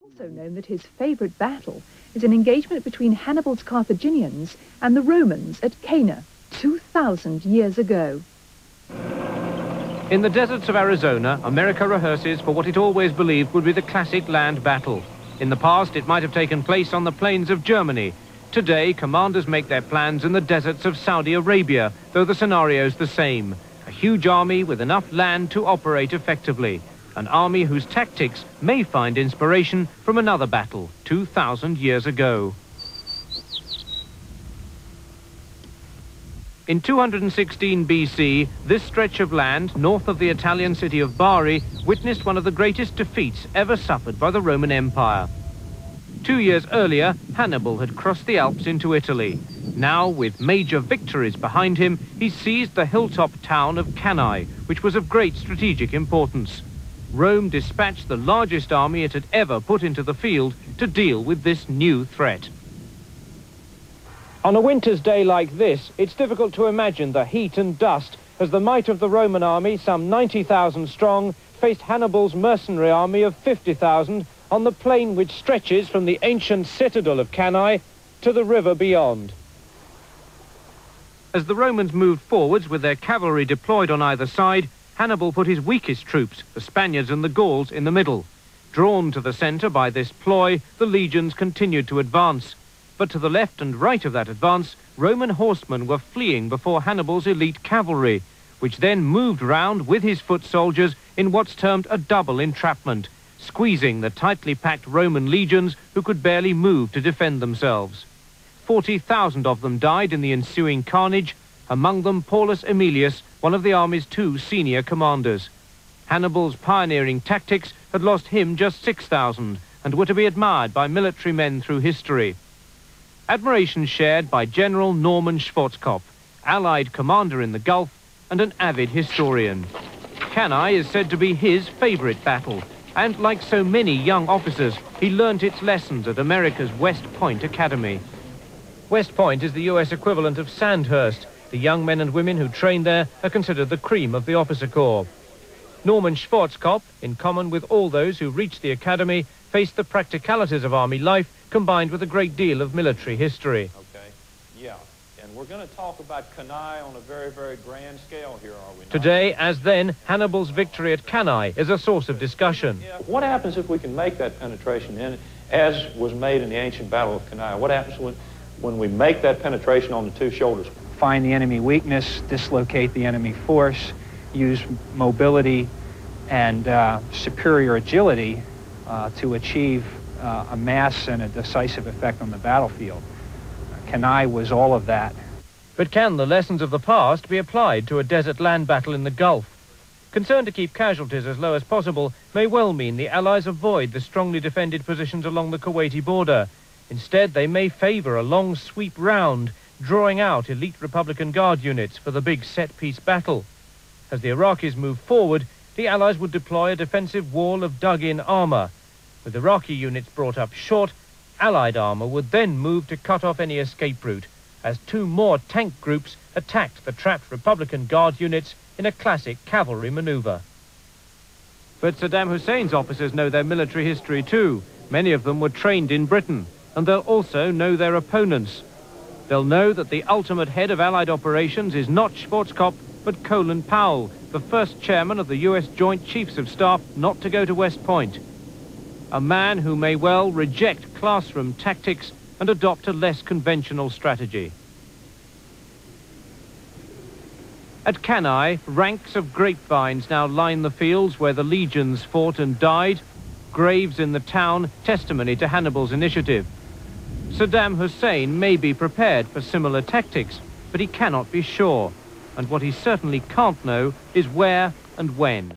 Also known that his favourite battle is an engagement between Hannibal's Carthaginians and the Romans at Cana 2,000 years ago. In the deserts of Arizona, America rehearses for what it always believed would be the classic land battle. In the past, it might have taken place on the plains of Germany. Today, commanders make their plans in the deserts of Saudi Arabia, though the scenario's the same. A huge army with enough land to operate effectively. An army whose tactics may find inspiration from another battle 2,000 years ago. In 216 BC, this stretch of land north of the Italian city of Bari witnessed one of the greatest defeats ever suffered by the Roman Empire. 2 years earlier, Hannibal had crossed the Alps into Italy. Now, with major victories behind him, he seized the hilltop town of Cannae, which was of great strategic importance. Rome dispatched the largest army it had ever put into the field to deal with this new threat. On a winter's day like this, it's difficult to imagine the heat and dust as the might of the Roman army, some 90,000 strong, faced Hannibal's mercenary army of 50,000 on the plain which stretches from the ancient citadel of Cannae to the river beyond. As the Romans moved forwards with their cavalry deployed on either side, Hannibal put his weakest troops, the Spaniards and the Gauls, in the middle. Drawn to the centre by this ploy, the legions continued to advance. But to the left and right of that advance, Roman horsemen were fleeing before Hannibal's elite cavalry, which then moved round with his foot soldiers in what's termed a double entrapment, squeezing the tightly packed Roman legions who could barely move to defend themselves. 40,000 of them died in the ensuing carnage, among them Paulus Aemilius, one of the army's 2 senior commanders. Hannibal's pioneering tactics had lost him just 6,000 and were to be admired by military men through history. Admiration shared by General Norman Schwarzkopf, Allied commander in the Gulf and an avid historian. Cannae is said to be his favourite battle, and like so many young officers, he learnt its lessons at America's West Point Academy. West Point is the US equivalent of Sandhurst. The young men and women who train there are considered the cream of the officer corps. Norman Schwarzkopf, in common with all those who reached the academy, faced the practicalities of army life combined with a great deal of military history. Okay, yeah. And we're going to talk about Cannae on a very, very grand scale here, are we not? Today, as then, Hannibal's victory at Cannae is a source of discussion. Yeah. What happens if we can make that penetration in, as was made in the ancient Battle of Cannae? What happens when we make that penetration on the 2 shoulders? Find the enemy weakness, dislocate the enemy force, use mobility and superior agility to achieve a mass and a decisive effect on the battlefield. Cannae was all of that. But can the lessons of the past be applied to a desert land battle in the Gulf? Concern to keep casualties as low as possible may well mean the Allies avoid the strongly defended positions along the Kuwaiti border. Instead, they may favour a long sweep round, drawing out elite Republican Guard units for the big set-piece battle. As the Iraqis move forward, the Allies would deploy a defensive wall of dug-in armour. With Iraqi units brought up short, Allied armour would then move to cut off any escape route, as 2 more tank groups attacked the trapped Republican Guard units in a classic cavalry manoeuvre. But Saddam Hussein's officers know their military history too. Many of them were trained in Britain, and they'll also know their opponents. They'll know that the ultimate head of Allied operations is not Schwarzkopf, but Colin Powell, the first chairman of the US Joint Chiefs of Staff not to go to West Point. A man who may well reject classroom tactics and adopt a less conventional strategy. At Cannae, ranks of grapevines now line the fields where the legions fought and died, graves in the town, testimony to Hannibal's initiative. Saddam Hussein may be prepared for similar tactics, but he cannot be sure. And what he certainly can't know is where and when.